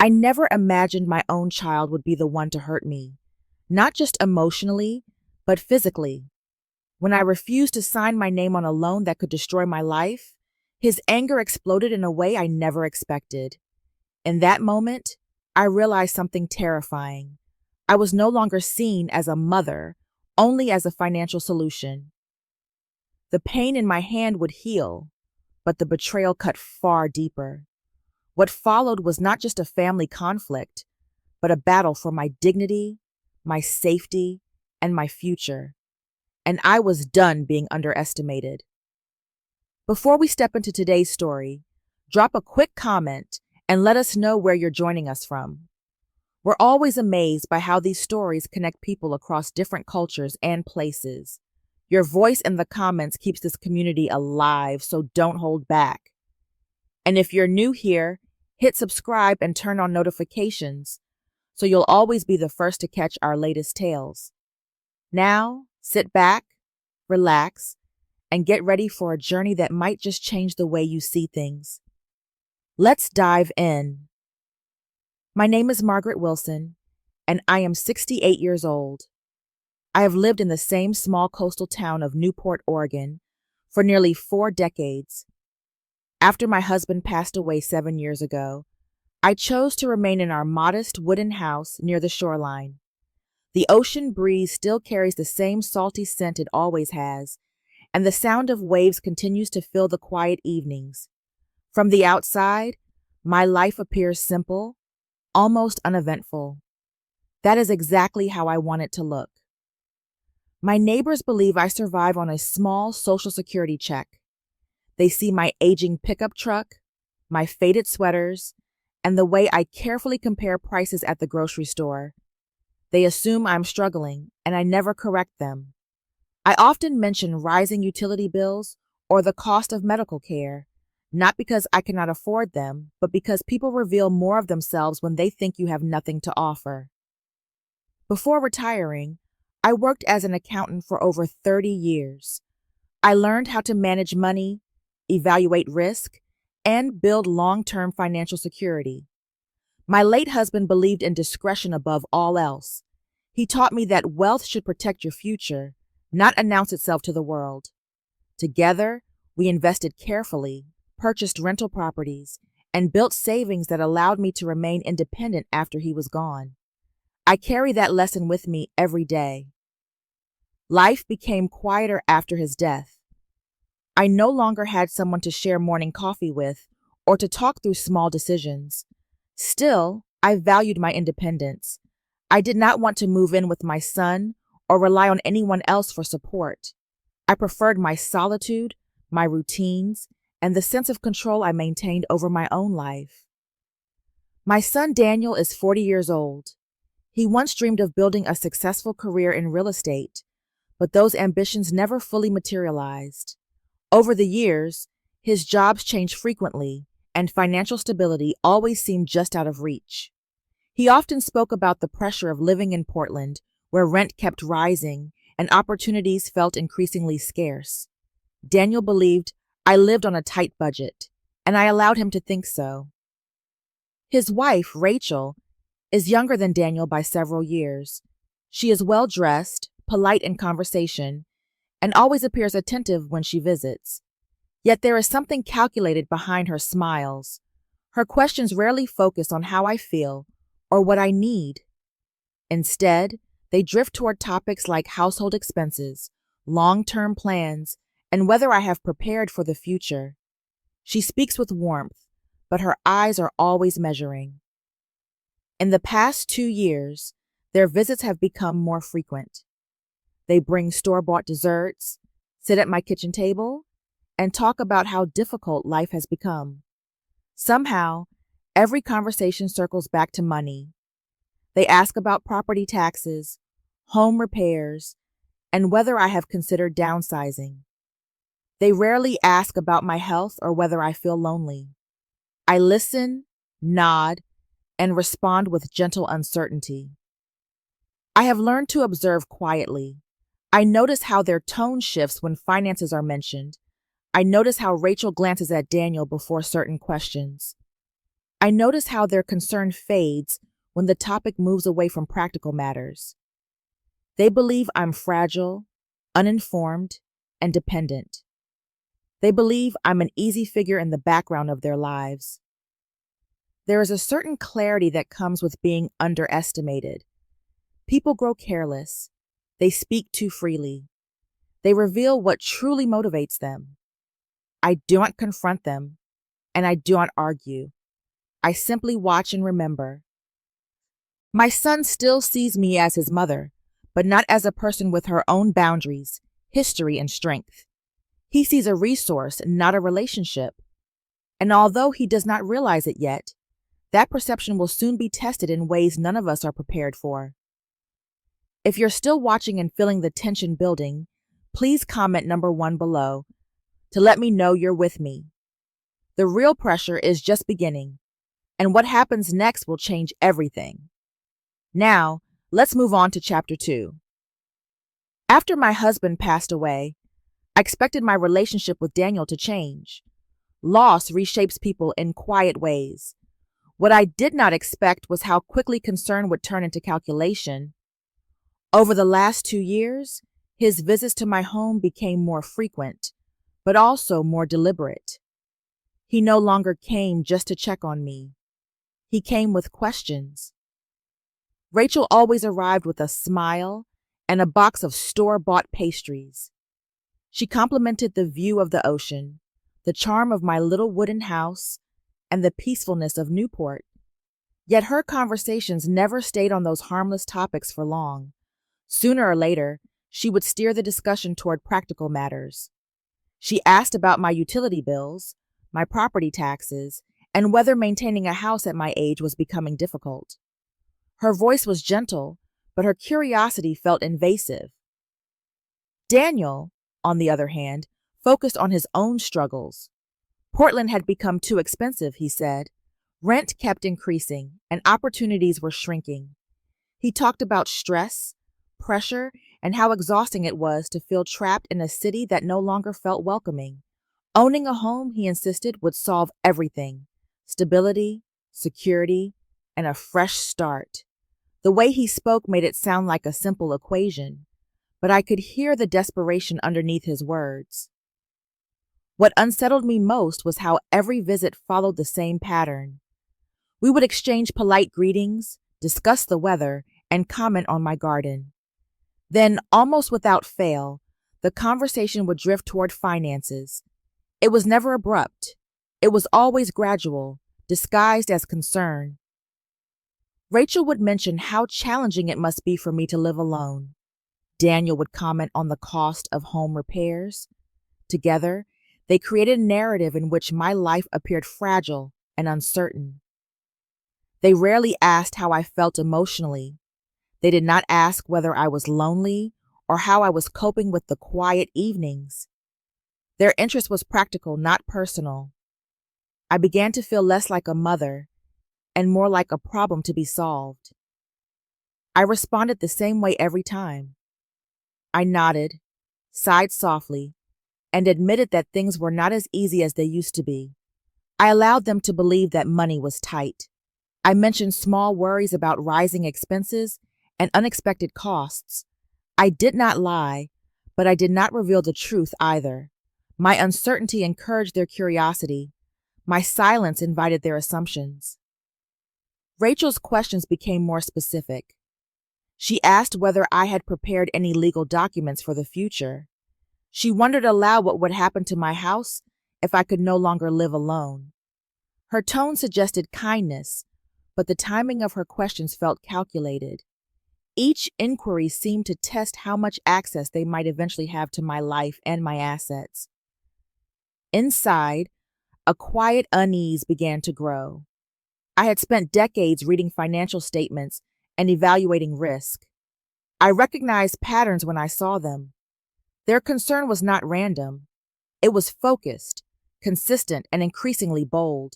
I never imagined my own child would be the one to hurt me, not just emotionally, but physically. When I refused to sign my name on a loan that could destroy my life, his anger exploded in a way I never expected. In that moment, I realized something terrifying. I was no longer seen as a mother, only as a financial solution. The pain in my hand would heal, but the betrayal cut far deeper. What followed was not just a family conflict, but a battle for my dignity, my safety, and my future. And I was done being underestimated. Before we step into today's story, drop a quick comment and let us know where you're joining us from. We're always amazed by how these stories connect people across different cultures and places. Your voice in the comments keeps this community alive, so don't hold back. And if you're new here, hit subscribe and turn on notifications so you'll always be the first to catch our latest tales. Now, sit back, relax, and get ready for a journey that might just change the way you see things. Let's dive in. My name is Margaret Wilson, and I am 68 years old. I have lived in the same small coastal town of Newport, Oregon, for nearly 4 decades. After my husband passed away 7 years ago, I chose to remain in our modest wooden house near the shoreline. The ocean breeze still carries the same salty scent it always has, and the sound of waves continues to fill the quiet evenings. From the outside, my life appears simple, almost uneventful. That is exactly how I want it to look. My neighbors believe I survive on a small Social Security check. They see my aging pickup truck, my faded sweaters, and the way I carefully compare prices at the grocery store. They assume I'm struggling, and I never correct them. I often mention rising utility bills or the cost of medical care, not because I cannot afford them, but because people reveal more of themselves when they think you have nothing to offer. Before retiring, I worked as an accountant for over 30 years. I learned how to manage money, evaluate risk, and build long-term financial security. My late husband believed in discretion above all else. He taught me that wealth should protect your future, not announce itself to the world. Together, we invested carefully, purchased rental properties, and built savings that allowed me to remain independent after he was gone. I carry that lesson with me every day. Life became quieter after his death. I no longer had someone to share morning coffee with or to talk through small decisions. Still, I valued my independence. I did not want to move in with my son or rely on anyone else for support. I preferred my solitude, my routines, and the sense of control I maintained over my own life. My son Daniel is 40 years old. He once dreamed of building a successful career in real estate, but those ambitions never fully materialized. Over the years, his jobs changed frequently, and financial stability always seemed just out of reach. He often spoke about the pressure of living in Portland, where rent kept rising and opportunities felt increasingly scarce. Daniel believed I lived on a tight budget, and I allowed him to think so. His wife, Rachel, is younger than Daniel by several years. She is well-dressed, polite in conversation, and always appears attentive when she visits. Yet there is something calculated behind her smiles. Her questions rarely focus on how I feel or what I need. Instead, they drift toward topics like household expenses, long-term plans, and whether I have prepared for the future. She speaks with warmth, but her eyes are always measuring. In the past 2 years, their visits have become more frequent. They bring store-bought desserts, sit at my kitchen table, and talk about how difficult life has become. Somehow, every conversation circles back to money. They ask about property taxes, home repairs, and whether I have considered downsizing. They rarely ask about my health or whether I feel lonely. I listen, nod, and respond with gentle uncertainty. I have learned to observe quietly. I notice how their tone shifts when finances are mentioned. I notice how Rachel glances at Daniel before certain questions. I notice how their concern fades when the topic moves away from practical matters. They believe I'm fragile, uninformed, and dependent. They believe I'm an easy figure in the background of their lives. There is a certain clarity that comes with being underestimated. People grow careless. They speak too freely. They reveal what truly motivates them. I do not confront them, and I do not argue. I simply watch and remember. My son still sees me as his mother, but not as a person with her own boundaries, history, and strength. He sees a resource, not a relationship. And although he does not realize it yet, that perception will soon be tested in ways none of us are prepared for. If you're still watching and feeling the tension building, please comment number 1 below to let me know you're with me. The real pressure is just beginning, and what happens next will change everything. Now, let's move on to chapter 2. After my husband passed away, I expected my relationship with Daniel to change. Loss reshapes people in quiet ways. What I did not expect was how quickly concern would turn into calculation. Over the last 2 years, his visits to my home became more frequent, but also more deliberate. He no longer came just to check on me. He came with questions. Rachel always arrived with a smile and a box of store-bought pastries. She complimented the view of the ocean, the charm of my little wooden house, and the peacefulness of Newport. Yet her conversations never stayed on those harmless topics for long. Sooner or later, she would steer the discussion toward practical matters. She asked about my utility bills, my property taxes, and whether maintaining a house at my age was becoming difficult. Her voice was gentle, but her curiosity felt invasive. Daniel, on the other hand, focused on his own struggles. Portland had become too expensive, he said. Rent kept increasing, and opportunities were shrinking. He talked about stress, pressure, and how exhausting it was to feel trapped in a city that no longer felt welcoming. Owning a home, he insisted, would solve everything: stability, security, and a fresh start. The way he spoke made it sound like a simple equation, but I could hear the desperation underneath his words. What unsettled me most was how every visit followed the same pattern. We would exchange polite greetings, discuss the weather, and comment on my garden. Then, almost without fail, the conversation would drift toward finances. It was never abrupt. It was always gradual, disguised as concern. Rachel would mention how challenging it must be for me to live alone. Daniel would comment on the cost of home repairs. Together, they created a narrative in which my life appeared fragile and uncertain. They rarely asked how I felt emotionally. They did not ask whether I was lonely or how I was coping with the quiet evenings. Their interest was practical, not personal. I began to feel less like a mother and more like a problem to be solved. I responded the same way every time. I nodded, sighed softly, and admitted that things were not as easy as they used to be. I allowed them to believe that money was tight. I mentioned small worries about rising expenses and unexpected costs. I did not lie, but I did not reveal the truth either. My uncertainty encouraged their curiosity. My silence invited their assumptions. Rachel's questions became more specific. She asked whether I had prepared any legal documents for the future. She wondered aloud what would happen to my house if I could no longer live alone. Her tone suggested kindness, but the timing of her questions felt calculated. Each inquiry seemed to test how much access they might eventually have to my life and my assets. Inside, a quiet unease began to grow. I had spent decades reading financial statements and evaluating risk. I recognized patterns when I saw them. Their concern was not random. It was focused, consistent, and increasingly bold.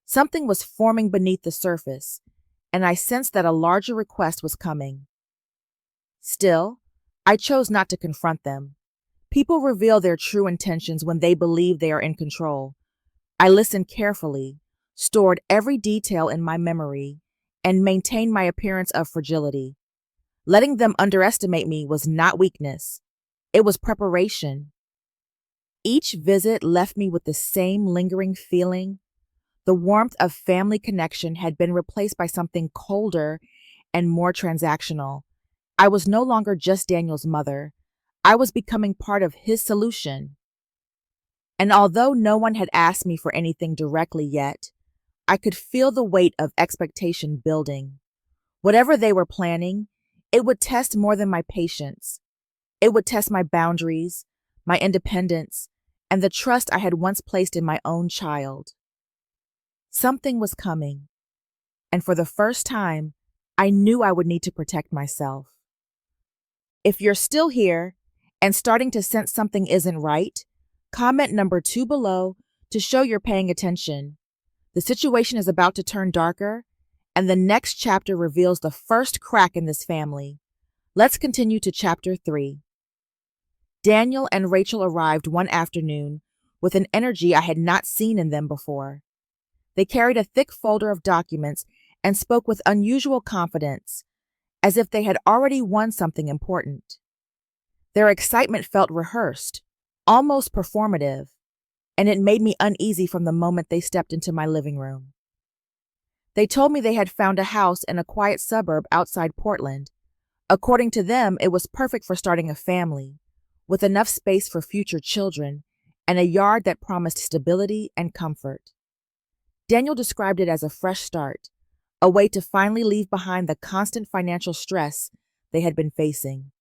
Something was forming beneath the surface, and I sensed that a larger request was coming. Still, I chose not to confront them. People reveal their true intentions when they believe they are in control. I listened carefully, stored every detail in my memory, and maintained my appearance of fragility. Letting them underestimate me was not weakness, it was preparation. Each visit left me with the same lingering feeling. The warmth of family connection had been replaced by something colder and more transactional. I was no longer just Daniel's mother. I was becoming part of his solution. And although no one had asked me for anything directly yet, I could feel the weight of expectation building. Whatever they were planning, it would test more than my patience. It would test my boundaries, my independence, and the trust I had once placed in my own child. Something was coming, and for the first time, I knew I would need to protect myself. If you're still here and starting to sense something isn't right, comment number 2 below to show you're paying attention. The situation is about to turn darker, and the next chapter reveals the first crack in this family. Let's continue to chapter 3. Daniel and Rachel arrived one afternoon with an energy I had not seen in them before. They carried a thick folder of documents and spoke with unusual confidence, as if they had already won something important. Their excitement felt rehearsed, almost performative, and it made me uneasy from the moment they stepped into my living room. They told me they had found a house in a quiet suburb outside Portland. According to them, it was perfect for starting a family, with enough space for future children and a yard that promised stability and comfort. Daniel described it as a fresh start, a way to finally leave behind the constant financial stress they had been facing.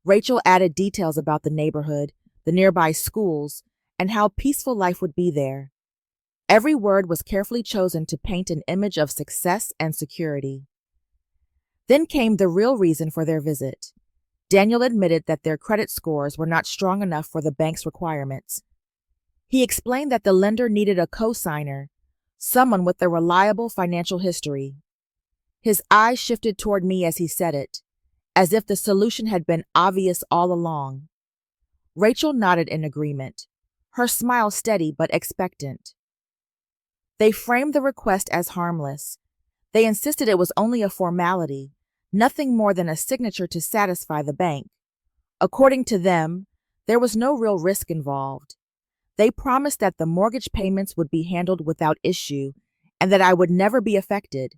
Rachel added details about the neighborhood, the nearby schools, and how peaceful life would be there. Every word was carefully chosen to paint an image of success and security. Then came the real reason for their visit. Daniel admitted that their credit scores were not strong enough for the bank's requirements. He explained that the lender needed a co-signer, someone with a reliable financial history. His eyes shifted toward me as he said it, as if the solution had been obvious all along. Rachel nodded in agreement, her smile steady but expectant. They framed the request as harmless. They insisted it was only a formality, nothing more than a signature to satisfy the bank. According to them, there was no real risk involved. They promised that the mortgage payments would be handled without issue and that I would never be affected.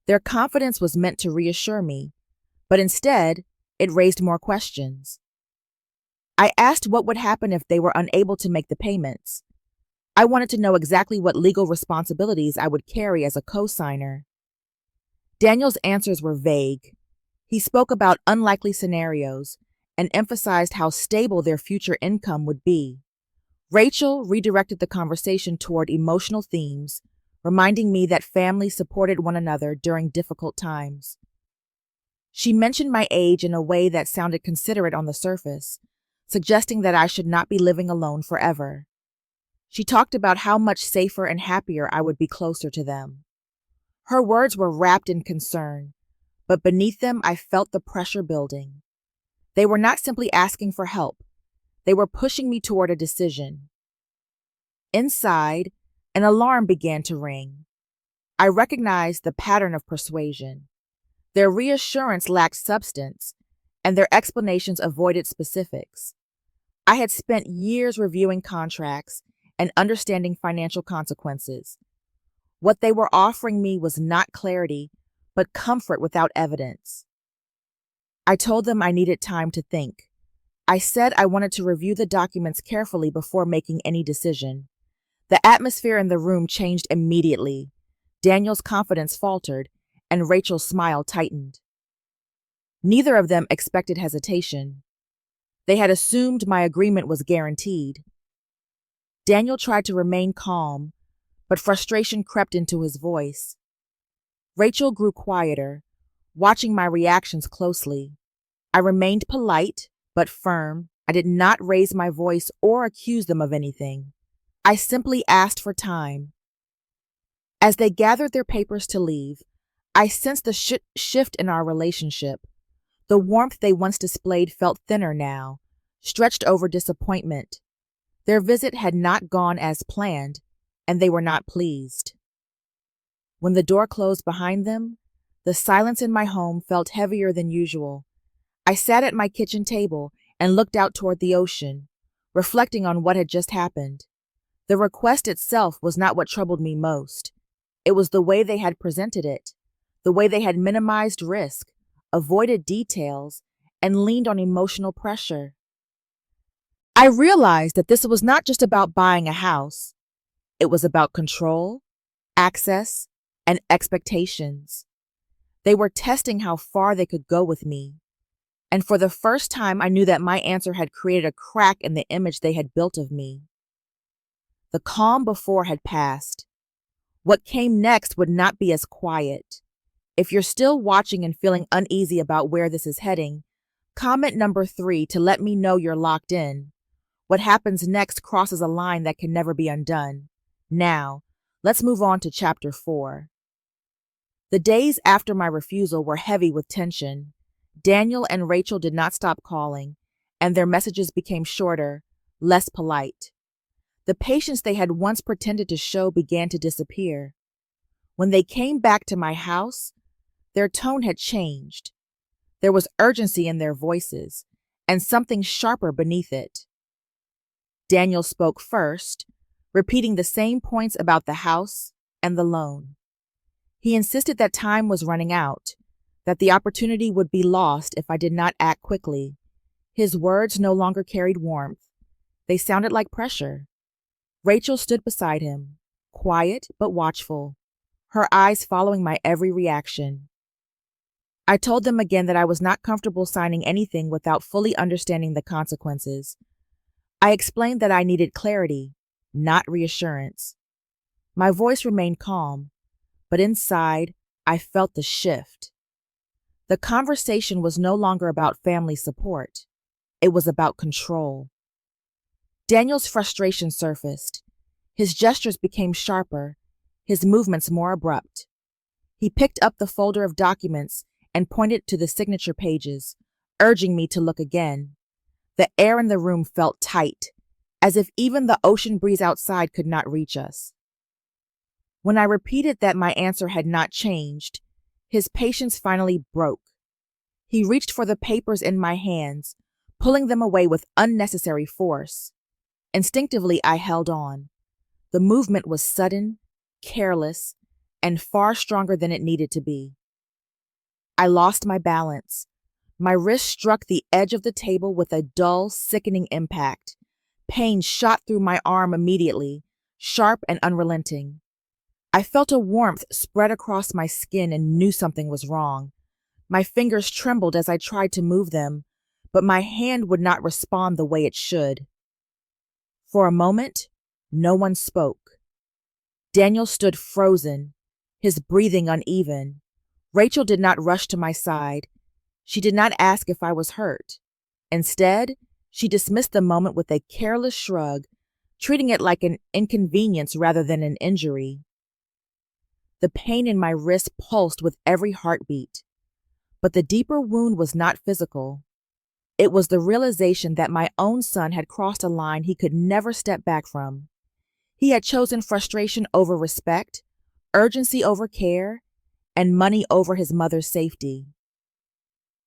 Their confidence was meant to reassure me, but instead, it raised more questions. I asked what would happen if they were unable to make the payments. I wanted to know exactly what legal responsibilities I would carry as a co-signer. Daniel's answers were vague. He spoke about unlikely scenarios and emphasized how stable their future income would be. Rachel redirected the conversation toward emotional themes, reminding me that families supported one another during difficult times. She mentioned my age in a way that sounded considerate on the surface, suggesting that I should not be living alone forever. She talked about how much safer and happier I would be closer to them. Her words were wrapped in concern, but beneath them I felt the pressure building. They were not simply asking for help. They were pushing me toward a decision. Inside, an alarm began to ring. I recognized the pattern of persuasion. Their reassurance lacked substance, and their explanations avoided specifics. I had spent years reviewing contracts and understanding financial consequences. What they were offering me was not clarity, but comfort without evidence. I told them I needed time to think. I said I wanted to review the documents carefully before making any decision. The atmosphere in the room changed immediately. Daniel's confidence faltered, and Rachel's smile tightened. Neither of them expected hesitation. They had assumed my agreement was guaranteed. Daniel tried to remain calm, but frustration crept into his voice. Rachel grew quieter, watching my reactions closely. I remained polite, but firm. I did not raise my voice or accuse them of anything. I simply asked for time. As they gathered their papers to leave, I sensed the shift in our relationship. The warmth they once displayed felt thinner now, stretched over disappointment. Their visit had not gone as planned, and they were not pleased. When the door closed behind them, the silence in my home felt heavier than usual. I sat at my kitchen table and looked out toward the ocean, reflecting on what had just happened. The request itself was not what troubled me most. It was the way they had presented it, the way they had minimized risk, avoided details, and leaned on emotional pressure. I realized that this was not just about buying a house. It was about control, access, and expectations. They were testing how far they could go with me. And for the first time, I knew that my answer had created a crack in the image they had built of me. The calm before had passed. What came next would not be as quiet. If you're still watching and feeling uneasy about where this is heading, comment number 3 to let me know you're locked in. What happens next crosses a line that can never be undone. Now, let's move on to chapter 4. The days after my refusal were heavy with tension. Daniel and Rachel did not stop calling, and their messages became shorter, less polite. The patience they had once pretended to show began to disappear. When they came back to my house, their tone had changed. There was urgency in their voices, and something sharper beneath it. Daniel spoke first, repeating the same points about the house and the loan. He insisted that time was running out, that the opportunity would be lost if I did not act quickly. His words no longer carried warmth. They sounded like pressure. Rachel stood beside him, quiet but watchful, her eyes following my every reaction. I told them again that I was not comfortable signing anything without fully understanding the consequences. I explained that I needed clarity, not reassurance. My voice remained calm, but inside, I felt the shift. The conversation was no longer about family support. It was about control. Daniel's frustration surfaced. His gestures became sharper, his movements more abrupt. He picked up the folder of documents and pointed to the signature pages, urging me to look again. The air in the room felt tight, as if even the ocean breeze outside could not reach us. When I repeated that my answer had not changed, his patience finally broke. He reached for the papers in my hands, pulling them away with unnecessary force. Instinctively, I held on. The movement was sudden, careless, and far stronger than it needed to be. I lost my balance. My wrist struck the edge of the table with a dull, sickening impact. Pain shot through my arm immediately, sharp and unrelenting. I felt a warmth spread across my skin and knew something was wrong. My fingers trembled as I tried to move them, but my hand would not respond the way it should. For a moment, no one spoke. Daniel stood frozen, his breathing uneven. Rachel did not rush to my side. She did not ask if I was hurt. Instead, she dismissed the moment with a careless shrug, treating it like an inconvenience rather than an injury. The pain in my wrist pulsed with every heartbeat. But the deeper wound was not physical. It was the realization that my own son had crossed a line he could never step back from. He had chosen frustration over respect, urgency over care, and money over his mother's safety.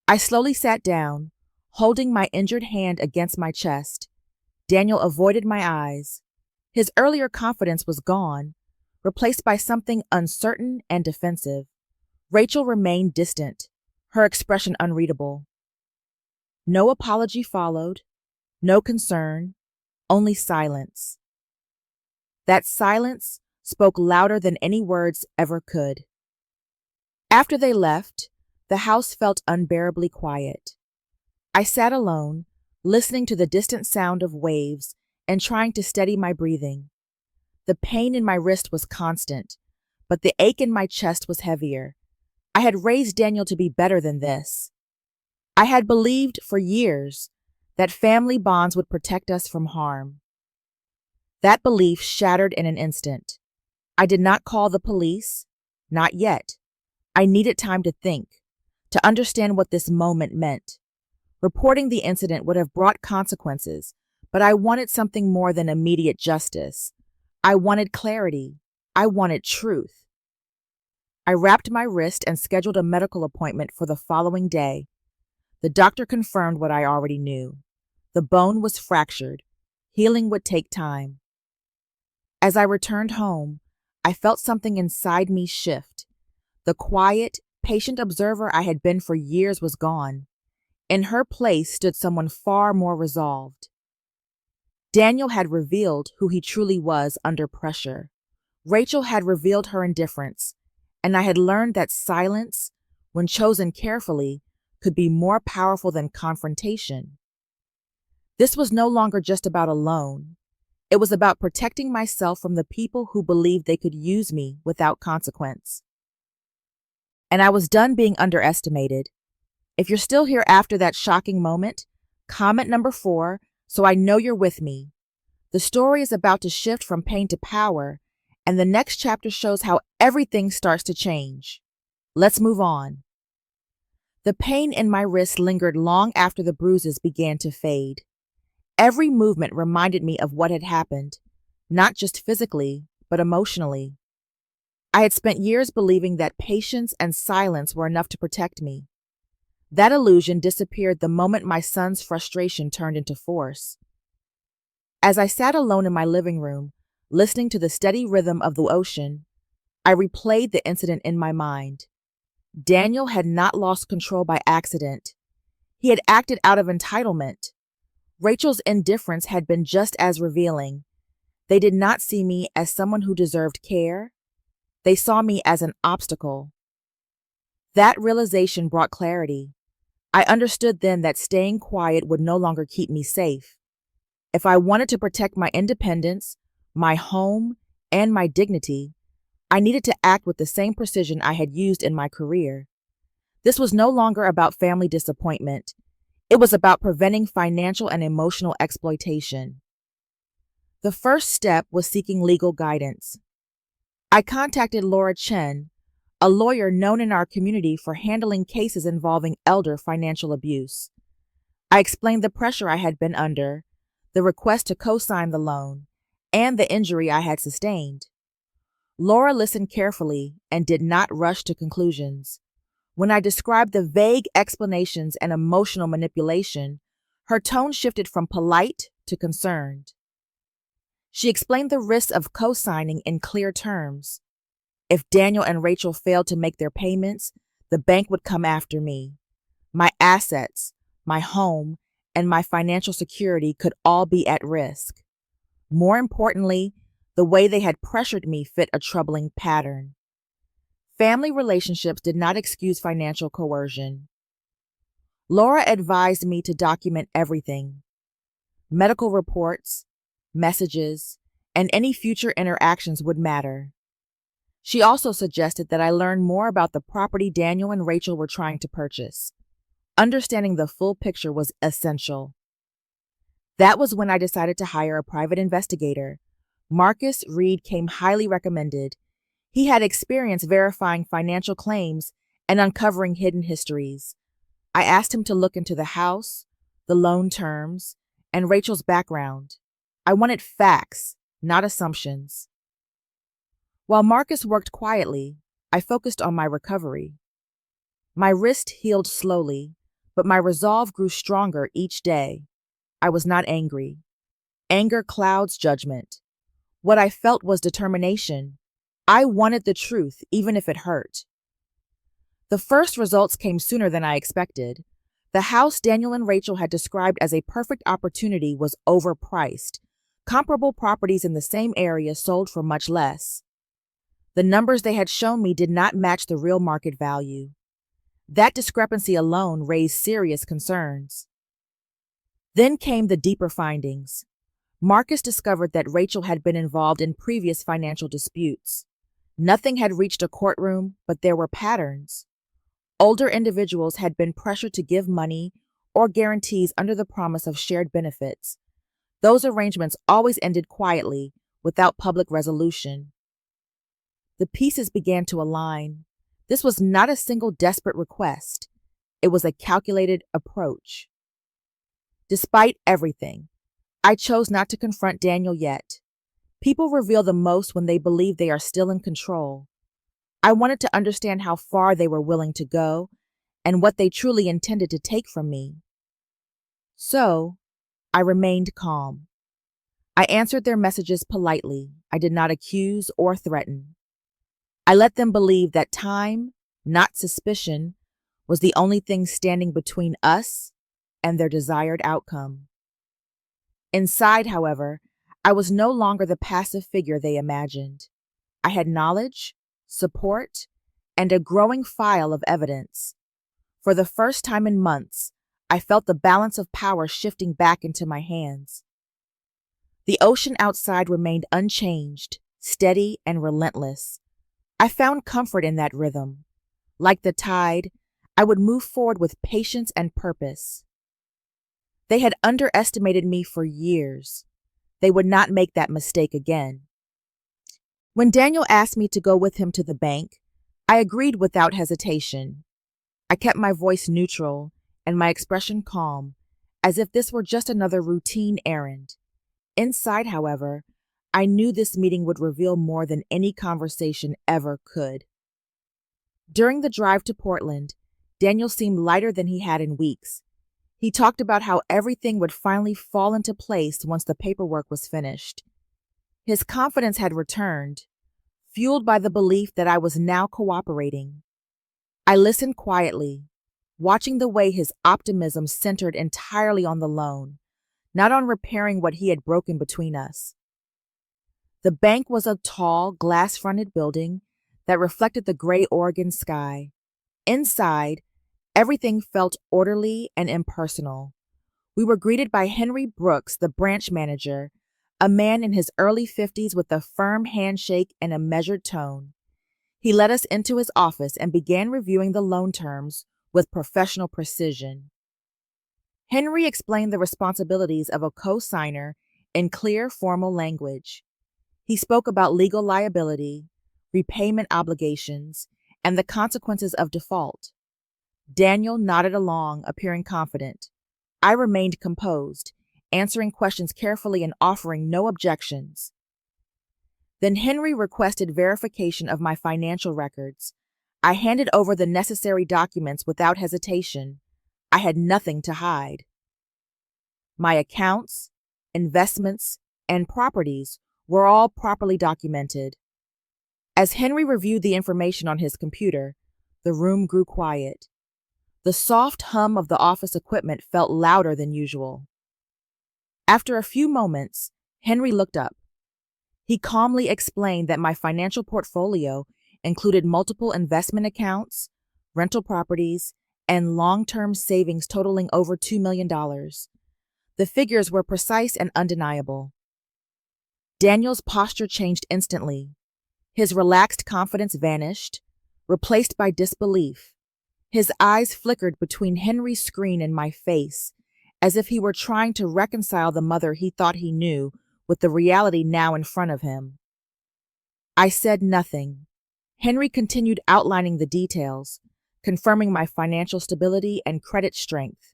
I slowly sat down, holding my injured hand against my chest. Daniel avoided my eyes. His earlier confidence was gone, replaced by something uncertain and defensive. Rachel remained distant, her expression unreadable. No apology followed, no concern, only silence. That silence spoke louder than any words ever could. After they left, the house felt unbearably quiet. I sat alone, listening to the distant sound of waves and trying to steady my breathing. The pain in my wrist was constant, but the ache in my chest was heavier. I had raised Daniel to be better than this. I had believed for years that family bonds would protect us from harm. That belief shattered in an instant. I did not call the police, not yet. I needed time to think, to understand what this moment meant. Reporting the incident would have brought consequences, but I wanted something more than immediate justice. I wanted clarity. I wanted truth. I wrapped my wrist and scheduled a medical appointment for the following day. The doctor confirmed what I already knew. The bone was fractured. Healing would take time. As I returned home, I felt something inside me shift. The quiet, patient observer I had been for years was gone. In her place stood someone far more resolved. Daniel had revealed who he truly was under pressure. Rachel had revealed her indifference, and I had learned that silence, when chosen carefully, could be more powerful than confrontation. This was no longer just about a loan. It was about protecting myself from the people who believed they could use me without consequence. And I was done being underestimated. If you're still here after that shocking moment, comment number 4 so I know you're with me. The story is about to shift from pain to power, and the next chapter shows how everything starts to change. Let's move on. The pain in my wrist lingered long after the bruises began to fade. Every movement reminded me of what had happened, not just physically, but emotionally. I had spent years believing that patience and silence were enough to protect me. That illusion disappeared the moment my son's frustration turned into force. As I sat alone in my living room, listening to the steady rhythm of the ocean, I replayed the incident in my mind. Daniel had not lost control by accident. He had acted out of entitlement. Rachel's indifference had been just as revealing. They did not see me as someone who deserved care. They saw me as an obstacle. That realization brought clarity. I understood then that staying quiet would no longer keep me safe. If I wanted to protect my independence, my home, and my dignity, I needed to act with the same precision I had used in my career. This was no longer about family disappointment. It was about preventing financial and emotional exploitation. The first step was seeking legal guidance. I contacted Laura Chen, a lawyer known in our community for handling cases involving elder financial abuse. I explained the pressure I had been under, the request to co-sign the loan, and the injury I had sustained. Laura listened carefully and did not rush to conclusions. When I described the vague explanations and emotional manipulation, her tone shifted from polite to concerned. She explained the risks of co-signing in clear terms. If Daniel and Rachel failed to make their payments, the bank would come after me. My assets, my home, and my financial security could all be at risk. More importantly, the way they had pressured me fit a troubling pattern. Family relationships did not excuse financial coercion. Laura advised me to document everything: medical reports, messages, and any future interactions would matter. She also suggested that I learn more about the property Daniel and Rachel were trying to purchase. Understanding the full picture was essential. That was when I decided to hire a private investigator. Marcus Reed came highly recommended. He had experience verifying financial claims and uncovering hidden histories. I asked him to look into the house, the loan terms, and Rachel's background. I wanted facts, not assumptions. While Marcus worked quietly, I focused on my recovery. My wrist healed slowly, but my resolve grew stronger each day. I was not angry. Anger clouds judgment. What I felt was determination. I wanted the truth, even if it hurt. The first results came sooner than I expected. The house Daniel and Rachel had described as a perfect opportunity was overpriced. Comparable properties in the same area sold for much less. The numbers they had shown me did not match the real market value. That discrepancy alone raised serious concerns. Then came the deeper findings. Marcus discovered that Rachel had been involved in previous financial disputes. Nothing had reached a courtroom, but there were patterns. Older individuals had been pressured to give money or guarantees under the promise of shared benefits. Those arrangements always ended quietly, without public resolution. The pieces began to align. This was not a single desperate request. It was a calculated approach. Despite everything, I chose not to confront Daniel yet. People reveal the most when they believe they are still in control. I wanted to understand how far they were willing to go and what they truly intended to take from me. So, I remained calm. I answered their messages politely. I did not accuse or threaten. I let them believe that time, not suspicion, was the only thing standing between us and their desired outcome. Inside, however, I was no longer the passive figure they imagined. I had knowledge, support, and a growing file of evidence. For the first time in months, I felt the balance of power shifting back into my hands. The ocean outside remained unchanged, steady, and relentless. I found comfort in that rhythm. Like the tide, I would move forward with patience and purpose. They had underestimated me for years. They would not make that mistake again. When Daniel asked me to go with him to the bank, I agreed without hesitation. I kept my voice neutral and my expression calm, as if this were just another routine errand. Inside, however, I knew this meeting would reveal more than any conversation ever could. During the drive to Portland, Daniel seemed lighter than he had in weeks. He talked about how everything would finally fall into place once the paperwork was finished. His confidence had returned, fueled by the belief that I was now cooperating. I listened quietly, watching the way his optimism centered entirely on the loan, not on repairing what he had broken between us. The bank was a tall, glass-fronted building that reflected the gray Oregon sky. Inside, everything felt orderly and impersonal. We were greeted by Henry Brooks, the branch manager, a man in his early 50s with a firm handshake and a measured tone. He led us into his office and began reviewing the loan terms with professional precision. Henry explained the responsibilities of a co-signer in clear, formal language. He spoke about legal liability, repayment obligations, and the consequences of default. Daniel nodded along, appearing confident. I remained composed, answering questions carefully and offering no objections. Then Henry requested verification of my financial records. I handed over the necessary documents without hesitation. I had nothing to hide. My accounts, investments, and properties were all properly documented. As Henry reviewed the information on his computer, the room grew quiet. The soft hum of the office equipment felt louder than usual. After a few moments, Henry looked up. He calmly explained that my financial portfolio included multiple investment accounts, rental properties, and long-term savings totaling over $2 million. The figures were precise and undeniable. Daniel's posture changed instantly. His relaxed confidence vanished, replaced by disbelief. His eyes flickered between Henry's screen and my face, as if he were trying to reconcile the mother he thought he knew with the reality now in front of him. I said nothing. Henry continued outlining the details, confirming my financial stability and credit strength.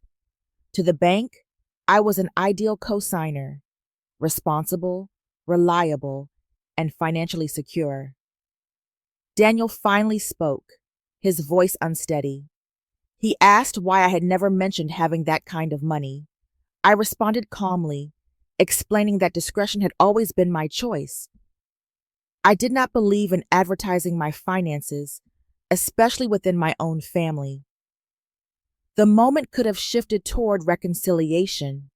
To the bank, I was an ideal co-signer, responsible, reliable, and financially secure. Daniel finally spoke, his voice unsteady. He asked why I had never mentioned having that kind of money. I responded calmly, explaining that discretion had always been my choice. I did not believe in advertising my finances, especially within my own family. The moment could have shifted toward reconciliation.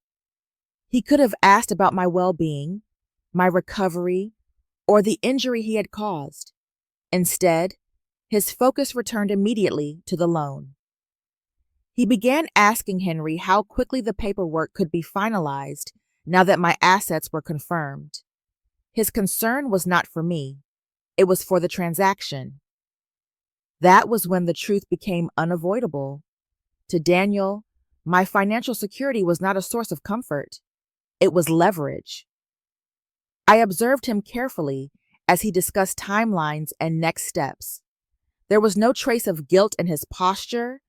He could have asked about my well-being, my recovery, or the injury he had caused. Instead, his focus returned immediately to the loan. He began asking Henry how quickly the paperwork could be finalized now that my assets were confirmed. His concern was not for me. It was for the transaction. That was when the truth became unavoidable. To Daniel, my financial security was not a source of comfort. It was leverage. I observed him carefully as he discussed timelines and next steps. There was no trace of guilt in his posture,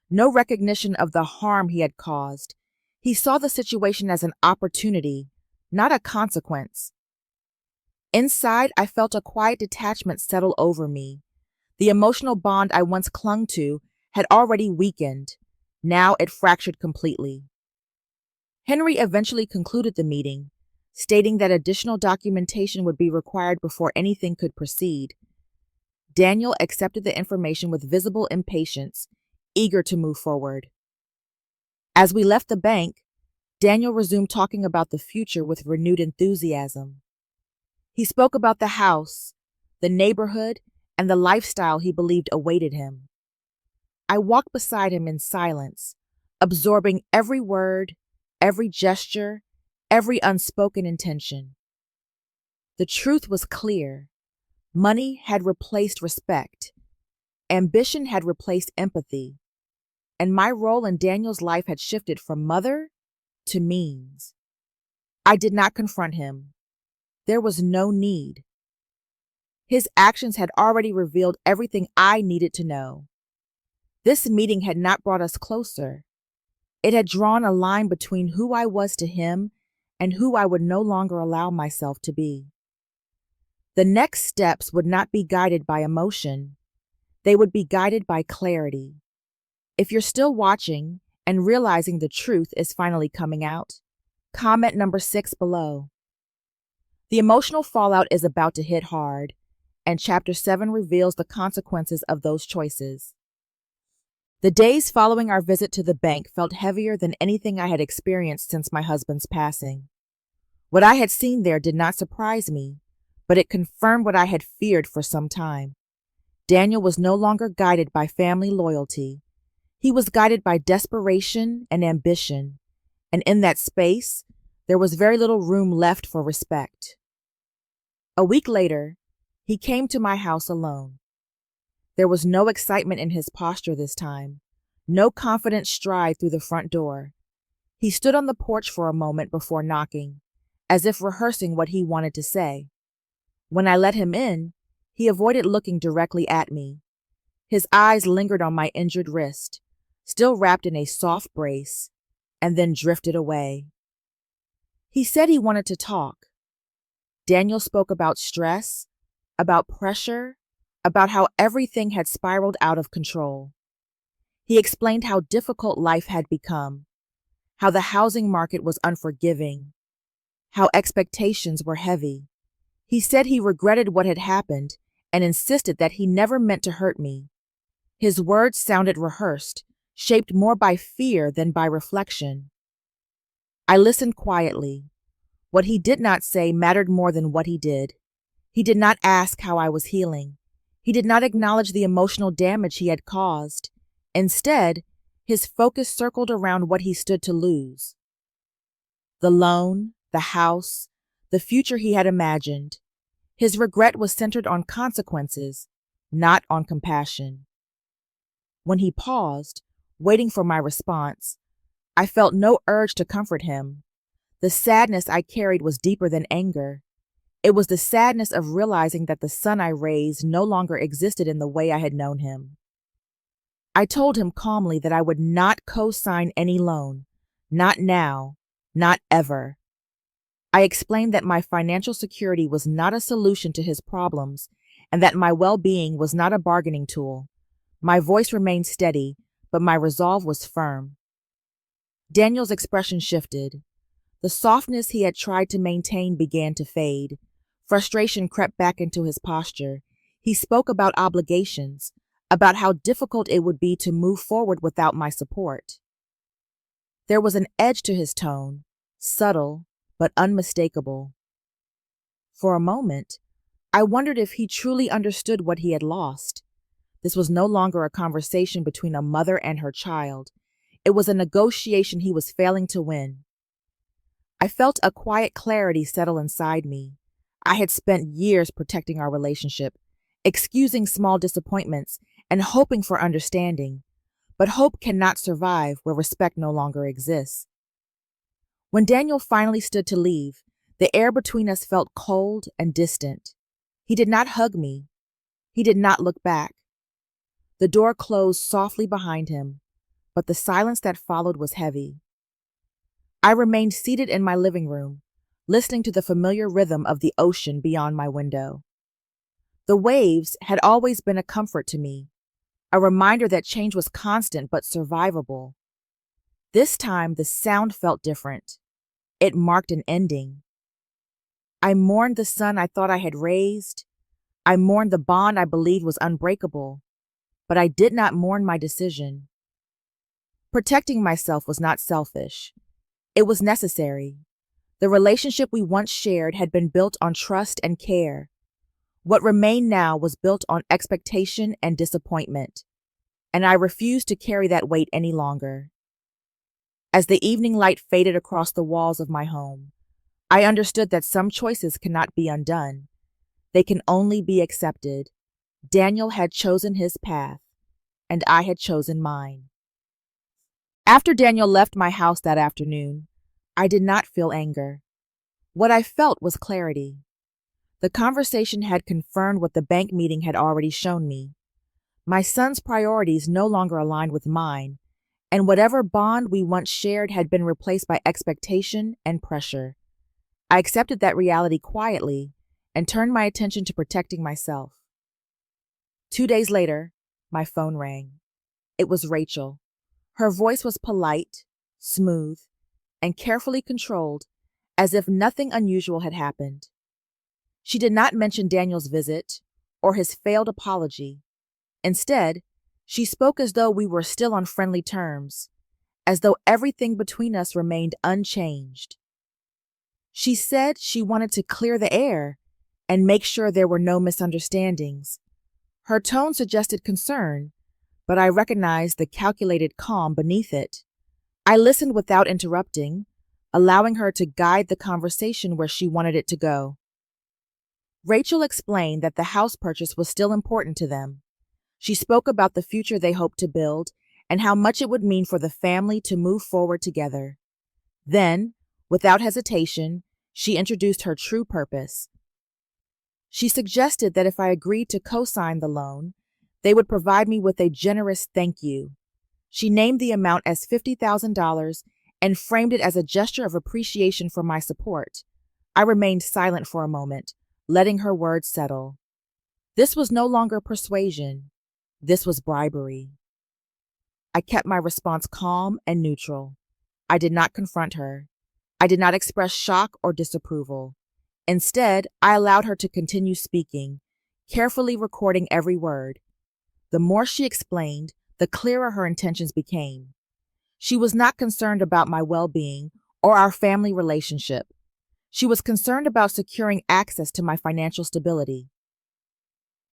no recognition of the harm he had caused. He saw the situation as an opportunity, not a consequence. Inside, I felt a quiet detachment settle over me. The emotional bond I once clung to had already weakened. Now it fractured completely. Henry eventually concluded the meeting, stating that additional documentation would be required before anything could proceed. Daniel accepted the information with visible impatience, eager to move forward. As we left the bank, Daniel resumed talking about the future with renewed enthusiasm. He spoke about the house, the neighborhood, and the lifestyle he believed awaited him. I walked beside him in silence, absorbing every word, every gesture, every unspoken intention. The truth was clear. Money had replaced respect. Ambition had replaced empathy. And my role in Daniel's life had shifted from mother to means. I did not confront him. There was no need. His actions had already revealed everything I needed to know. This meeting had not brought us closer. It had drawn a line between who I was to him and who I would no longer allow myself to be. The next steps would not be guided by emotion. They would be guided by clarity. If you're still watching and realizing the truth is finally coming out, comment number 6 below. The emotional fallout is about to hit hard, and Chapter 7 reveals the consequences of those choices. The days following our visit to the bank felt heavier than anything I had experienced since my husband's passing. What I had seen there did not surprise me, but it confirmed what I had feared for some time. Daniel was no longer guided by family loyalty. He was guided by desperation and ambition, and in that space, there was very little room left for respect. A week later, he came to my house alone. There was no excitement in his posture this time, no confident stride through the front door. He stood on the porch for a moment before knocking, as if rehearsing what he wanted to say. When I let him in, he avoided looking directly at me. His eyes lingered on my injured wrist, still wrapped in a soft brace, and then drifted away. He said he wanted to talk. Daniel spoke about stress, about pressure, about how everything had spiraled out of control. He explained how difficult life had become, how the housing market was unforgiving, how expectations were heavy. He said he regretted what had happened and insisted that he never meant to hurt me. His words sounded rehearsed, shaped more by fear than by reflection. I listened quietly. What he did not say mattered more than what he did. He did not ask how I was healing. He did not acknowledge the emotional damage he had caused. Instead, his focus circled around what he stood to lose. The loan, the house, the future he had imagined. His regret was centered on consequences, not on compassion. When he paused, waiting for my response, I felt no urge to comfort him. The sadness I carried was deeper than anger. It was the sadness of realizing that the son I raised no longer existed in the way I had known him. I told him calmly that I would not co-sign any loan, not now, not ever. I explained that my financial security was not a solution to his problems and that my well-being was not a bargaining tool. My voice remained steady, but my resolve was firm. Daniel's expression shifted. The softness he had tried to maintain began to fade. Frustration crept back into his posture. He spoke about obligations, about how difficult it would be to move forward without my support. There was an edge to his tone, subtle but unmistakable. For a moment, I wondered if he truly understood what he had lost. This was no longer a conversation between a mother and her child. It was a negotiation he was failing to win. I felt a quiet clarity settle inside me. I had spent years protecting our relationship, excusing small disappointments, and hoping for understanding. But hope cannot survive where respect no longer exists. When Daniel finally stood to leave, the air between us felt cold and distant. He did not hug me. He did not look back. The door closed softly behind him, but the silence that followed was heavy. I remained seated in my living room, listening to the familiar rhythm of the ocean beyond my window. The waves had always been a comfort to me, a reminder that change was constant but survivable. This time, the sound felt different. It marked an ending. I mourned the son I thought I had raised. I mourned the bond I believed was unbreakable, but I did not mourn my decision. Protecting myself was not selfish. It was necessary. The relationship we once shared had been built on trust and care. What remained now was built on expectation and disappointment, and I refused to carry that weight any longer. As the evening light faded across the walls of my home, I understood that some choices cannot be undone. They can only be accepted. Daniel had chosen his path, and I had chosen mine. After Daniel left my house that afternoon, I did not feel anger. What I felt was clarity. The conversation had confirmed what the bank meeting had already shown me. My son's priorities no longer aligned with mine, and whatever bond we once shared had been replaced by expectation and pressure. I accepted that reality quietly and turned my attention to protecting myself. 2 days later, my phone rang. It was Rachel. Her voice was polite, smooth, and carefully controlled, as if nothing unusual had happened. She did not mention Daniel's visit or his failed apology. Instead, she spoke as though we were still on friendly terms, as though everything between us remained unchanged. She said she wanted to clear the air and make sure there were no misunderstandings. Her tone suggested concern, but I recognized the calculated calm beneath it. I listened without interrupting, allowing her to guide the conversation where she wanted it to go. Rachel explained that the house purchase was still important to them. She spoke about the future they hoped to build and how much it would mean for the family to move forward together. Then, without hesitation, she introduced her true purpose. She suggested that if I agreed to co-sign the loan, they would provide me with a generous thank you. She named the amount as $50,000 and framed it as a gesture of appreciation for my support. I remained silent for a moment, letting her words settle. This was no longer persuasion. This was bribery. I kept my response calm and neutral. I did not confront her. I did not express shock or disapproval. Instead, I allowed her to continue speaking, carefully recording every word. The more she explained, the clearer her intentions became. She was not concerned about my well-being or our family relationship. She was concerned about securing access to my financial stability.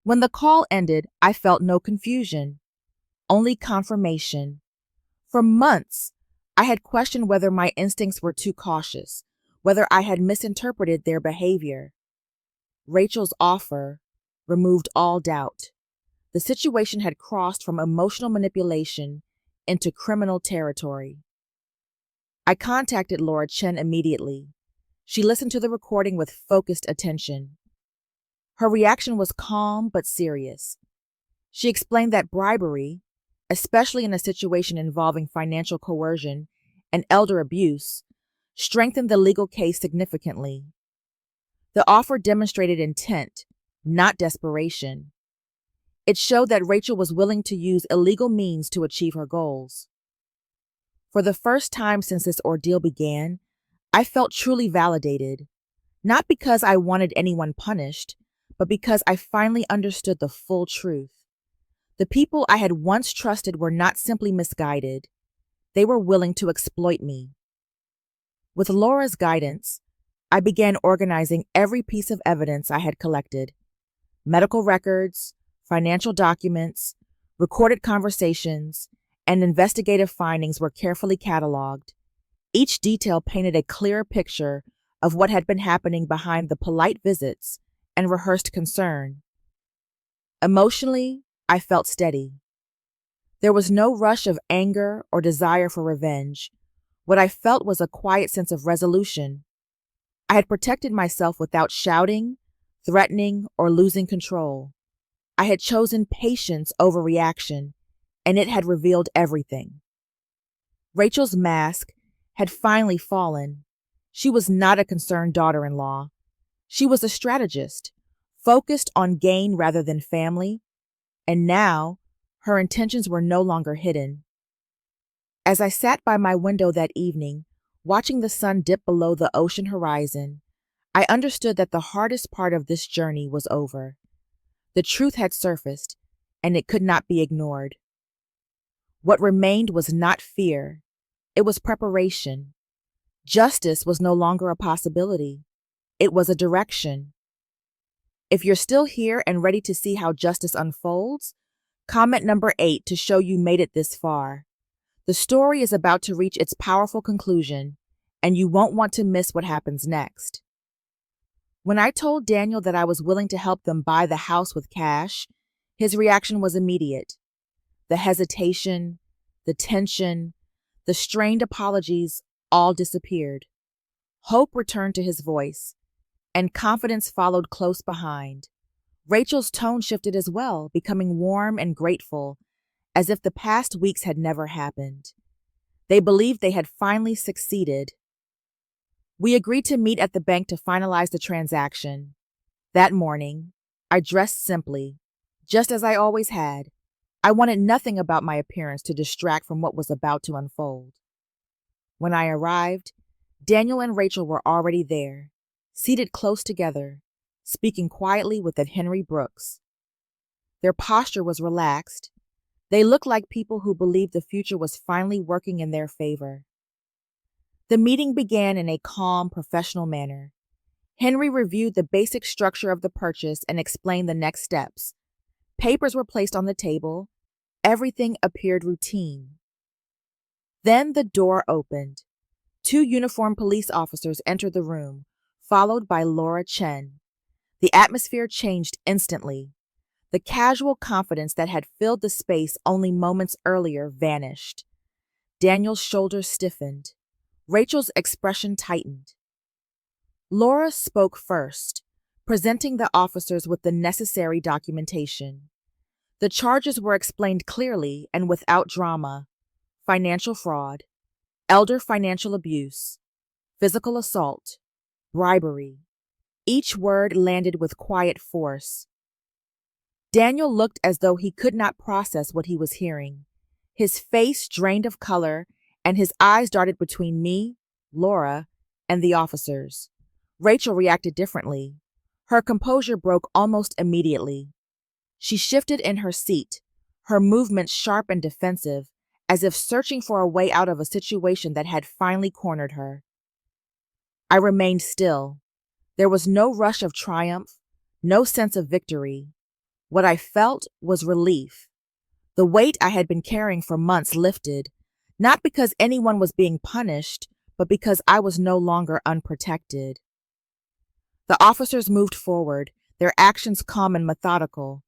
When the call ended, I felt no confusion, only confirmation. For months, I had questioned whether my instincts were too cautious, whether I had misinterpreted their behavior. Rachel's offer removed all doubt. The situation had crossed from emotional manipulation into criminal territory. I contacted Laura Chen immediately. She listened to the recording with focused attention. Her reaction was calm but serious. She explained that bribery, especially in a situation involving financial coercion and elder abuse, strengthened the legal case significantly. The offer demonstrated intent, not desperation. It showed that Rachel was willing to use illegal means to achieve her goals. For the first time since this ordeal began, I felt truly validated, not because I wanted anyone punished, but because I finally understood the full truth. The people I had once trusted were not simply misguided. They were willing to exploit me. With Laura's guidance, I began organizing every piece of evidence I had collected. Medical records, financial documents, recorded conversations, and investigative findings were carefully cataloged. Each detail painted a clear picture of what had been happening behind the polite visits and rehearsed concern. Emotionally, I felt steady. There was no rush of anger or desire for revenge. What I felt was a quiet sense of resolution. I had protected myself without shouting, threatening, or losing control. I had chosen patience over reaction, and it had revealed everything. Rachel's mask had finally fallen. She was not a concerned daughter-in-law. She was a strategist, focused on gain rather than family, and now her intentions were no longer hidden. As I sat by my window that evening, watching the sun dip below the ocean horizon, I understood that the hardest part of this journey was over. The truth had surfaced, and it could not be ignored. What remained was not fear, it was preparation. Justice was no longer a possibility, it was a direction. If you're still here and ready to see how justice unfolds, comment number 8 to show you made it this far. The story is about to reach its powerful conclusion, and you won't want to miss what happens next. When I told Daniel that I was willing to help them buy the house with cash, his reaction was immediate. The hesitation, the tension, the strained apologies all disappeared. Hope returned to his voice, and confidence followed close behind. Rachel's tone shifted as well, becoming warm and grateful, as if the past weeks had never happened. They believed they had finally succeeded. We agreed to meet at the bank to finalize the transaction. That morning, I dressed simply, just as I always had. I wanted nothing about my appearance to distract from what was about to unfold. When I arrived, Daniel and Rachel were already there, seated close together, speaking quietly with Henry Brooks. Their posture was relaxed. They looked like people who believed the future was finally working in their favor. The meeting began in a calm, professional manner. Henry reviewed the basic structure of the purchase and explained the next steps. Papers were placed on the table. Everything appeared routine. Then the door opened. 2 uniformed police officers entered the room, followed by Laura Chen. The atmosphere changed instantly. The casual confidence that had filled the space only moments earlier vanished. Daniel's shoulders stiffened. Rachel's expression tightened. Laura spoke first, presenting the officers with the necessary documentation. The charges were explained clearly and without drama: financial fraud, elder financial abuse, physical assault, bribery. Each word landed with quiet force. Daniel looked as though he could not process what he was hearing. His face drained of color, and his eyes darted between me, Laura, and the officers. Rachel reacted differently. Her composure broke almost immediately. She shifted in her seat, her movements sharp and defensive, as if searching for a way out of a situation that had finally cornered her. I remained still. There was no rush of triumph, no sense of victory. What I felt was relief. The weight I had been carrying for months lifted, not because anyone was being punished, but because I was no longer unprotected. The officers moved forward, their actions calm and methodical.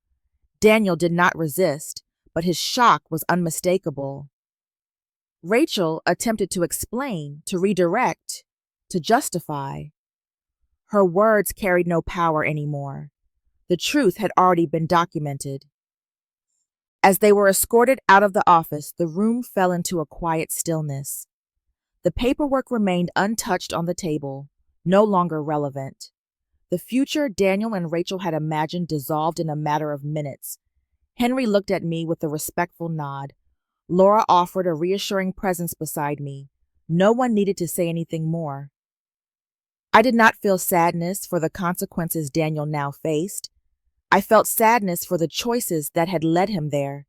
Daniel did not resist, but his shock was unmistakable. Rachel attempted to explain, to redirect, to justify. Her words carried no power anymore. The truth had already been documented. As they were escorted out of the office, the room fell into a quiet stillness. The paperwork remained untouched on the table, no longer relevant. The future Daniel and Rachel had imagined dissolved in a matter of minutes. Henry looked at me with a respectful nod. Laura offered a reassuring presence beside me. No one needed to say anything more. I did not feel sadness for the consequences Daniel now faced. I felt sadness for the choices that had led him there,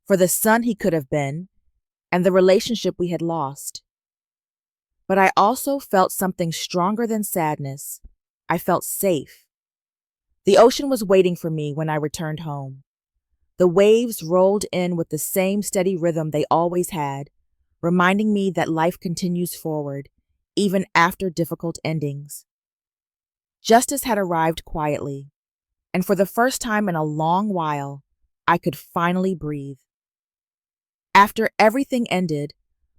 for the son he could have been, and the relationship we had lost. But I also felt something stronger than sadness. I felt safe. The ocean was waiting for me when I returned home. The waves rolled in with the same steady rhythm they always had, reminding me that life continues forward, even after difficult endings. Justice had arrived quietly, and for the first time in a long while, I could finally breathe. After everything ended,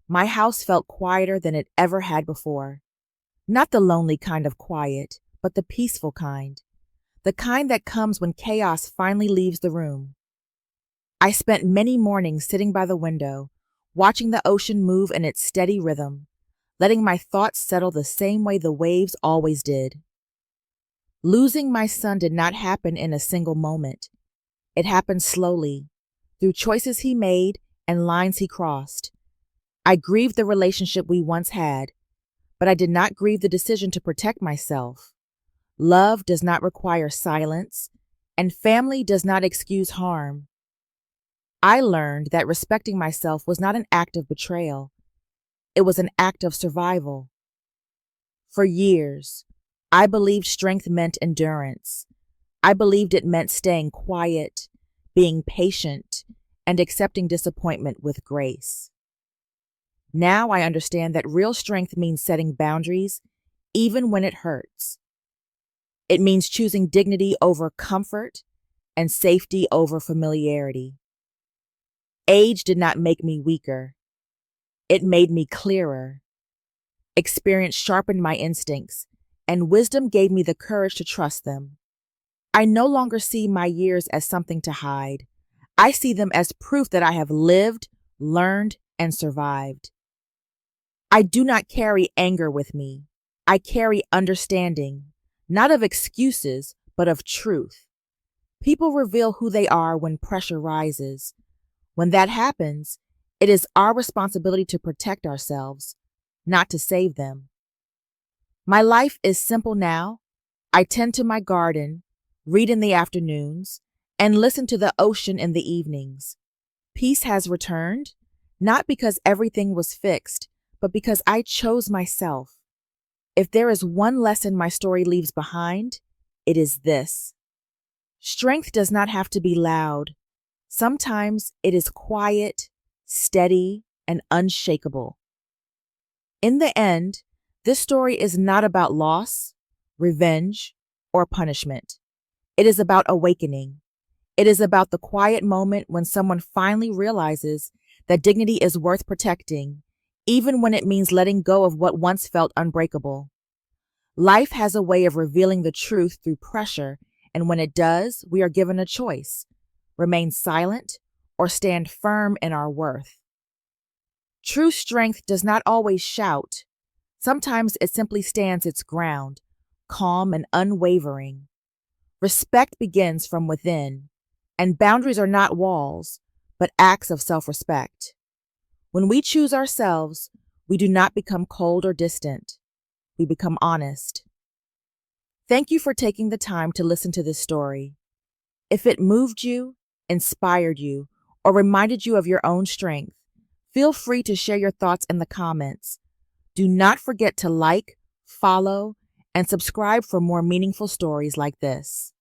my house felt quieter than it ever had before. Not the lonely kind of quiet, but the peaceful kind. The kind that comes when chaos finally leaves the room. I spent many mornings sitting by the window, watching the ocean move in its steady rhythm, letting my thoughts settle the same way the waves always did. Losing my son did not happen in a single moment. It happened slowly, through choices he made and lines he crossed. I grieved the relationship we once had, but I did not grieve the decision to protect myself. Love does not require silence, and family does not excuse harm. I learned that respecting myself was not an act of betrayal. It was an act of survival. For years, I believed strength meant endurance. I believed it meant staying quiet, being patient, and accepting disappointment with grace. Now I understand that real strength means setting boundaries, even when it hurts. It means choosing dignity over comfort and safety over familiarity. Age did not make me weaker. It made me clearer. Experience sharpened my instincts, and wisdom gave me the courage to trust them. I no longer see my years as something to hide. I see them as proof that I have lived, learned, and survived. I do not carry anger with me. I carry understanding, not of excuses, but of truth. People reveal who they are when pressure rises. When that happens, it is our responsibility to protect ourselves, not to save them. My life is simple now. I tend to my garden, read in the afternoons, and listen to the ocean in the evenings. Peace has returned, not because everything was fixed, but because I chose myself. If there is one lesson my story leaves behind, it is this. Strength does not have to be loud. Sometimes it is quiet, steady, and unshakable. In the end, this story is not about loss, revenge, or punishment. It is about awakening. It is about the quiet moment when someone finally realizes that dignity is worth protecting, even when it means letting go of what once felt unbreakable. Life has a way of revealing the truth through pressure, and when it does, we are given a choice: remain silent or stand firm in our worth. True strength does not always shout. Sometimes it simply stands its ground, calm and unwavering. Respect begins from within, and boundaries are not walls, but acts of self-respect. When we choose ourselves, we do not become cold or distant. We become honest. Thank you for taking the time to listen to this story. If it moved you, inspired you, or reminded you of your own strength, feel free to share your thoughts in the comments. Do not forget to like, follow, and subscribe for more meaningful stories like this.